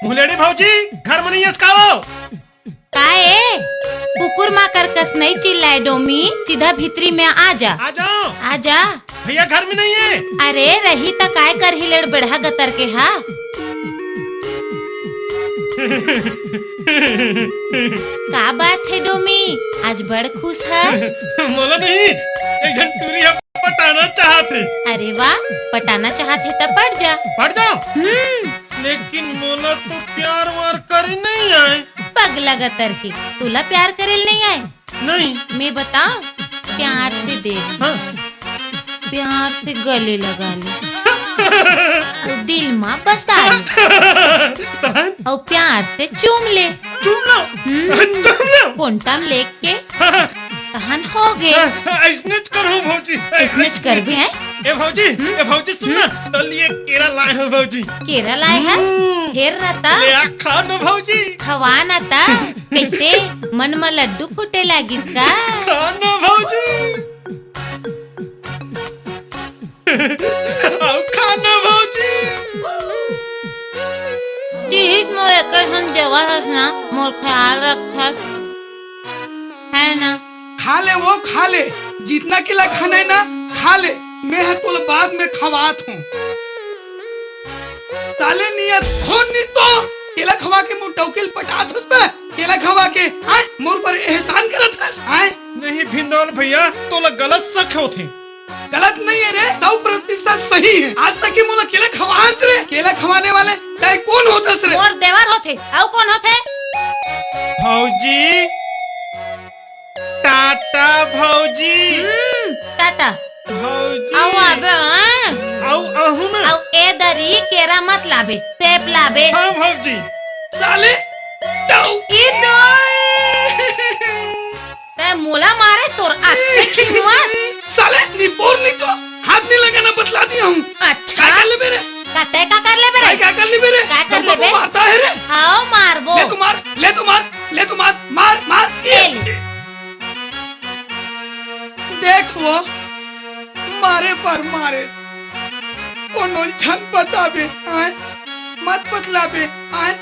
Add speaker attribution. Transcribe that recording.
Speaker 1: मुलेडी भाऊजी घर में नहीं है इसकाओ।
Speaker 2: काय कुकुर माकर कस नहीं चिल्लाए डोमी, सीधा भीतरी में आ जा।
Speaker 1: आ जाओ।
Speaker 2: आ जा।
Speaker 1: भैया घर में नहीं है।
Speaker 2: अरे रही त काय कर हिलेड़ बढ़ा गतर के हा। का बात है डोमी, आज बड़ खुश है?
Speaker 1: मोला नहीं, एक घंटे टूरी हम पटाना चाहते।
Speaker 2: अरे वाह, पटाना चाहते तब पट जा।
Speaker 1: पट जाओ। लेकिन मोला तो प्यार वार करे नहीं आए।
Speaker 2: पगला गतर की, तुला प्यार करेल नहीं आए?
Speaker 1: नहीं।
Speaker 2: मैं बताऊं, प्यार से दे,
Speaker 1: हाँ।
Speaker 2: प्यार से गले लगा ले, और दिल में बसा ले, और प्यार से चूम ले।
Speaker 1: चूम लो।
Speaker 2: कोंटाम लेके कहन हो गए।
Speaker 1: स्नेच करो भौजी।
Speaker 2: स्नेच कर भी है।
Speaker 1: ए भौजी सुन ना, तो लिए केरा लाए हो भौजी।
Speaker 2: केरा लाए है? फिर रहता
Speaker 1: ले आ खा नो भौजी।
Speaker 2: खवा ना ता, कैसे मन में लड्डू फूटे लागिस का?
Speaker 1: खा नो भौजी। आओ खा नो भौजी।
Speaker 2: ठीक मोए कहन जवाहस ना, मोर ख्याल रखस है ना।
Speaker 3: खा ले वो खा ले, जितना किला खाना है ना खा ले, मैं है तुल बाद में खवात हूँ। ताले नियत खोन नहीं तो केला खवा के मुँह टोकिल पटात हस पे, केला खवा के आए मोर पर एहसान करत हस आए।
Speaker 1: नहीं भिंदौल भैया, तो गलत शक होते।
Speaker 3: गलत नहीं है रे, 100% सही है। आज तक के मोला केला खवास रे, केला खवाने वाले तय कौन होतस रे?
Speaker 2: मोर देवर होते, और कौन होते?
Speaker 1: भौजी टाटा भौजी।
Speaker 2: टाटा
Speaker 1: भौजी।
Speaker 2: आओ आबे
Speaker 1: आओ आहू ना।
Speaker 2: आओ ए दरी केरा मत लाबे, सेब लाबे।
Speaker 1: हाँ भौजी।
Speaker 3: साले टाउ
Speaker 2: ते मोला मारे तोर आते खिनुआ।
Speaker 3: साले निपोर नहीं तो हाथ नहीं लगाना बतला दिया हूँ।
Speaker 2: अच्छा
Speaker 3: क्या कर ले मेरे?
Speaker 2: कते का कर ले बेरे?
Speaker 3: क्या कर ले मेरे?
Speaker 2: क्या कर ले बे?
Speaker 3: मारता है रे।
Speaker 2: आओ मारबो।
Speaker 3: ले तू मार, ले तू मार, ले तू मार, मार मार।
Speaker 2: ले ले।
Speaker 3: देख वो मारे पर मारे, कोनो छन बताबे आए, मत बतलाबे आए।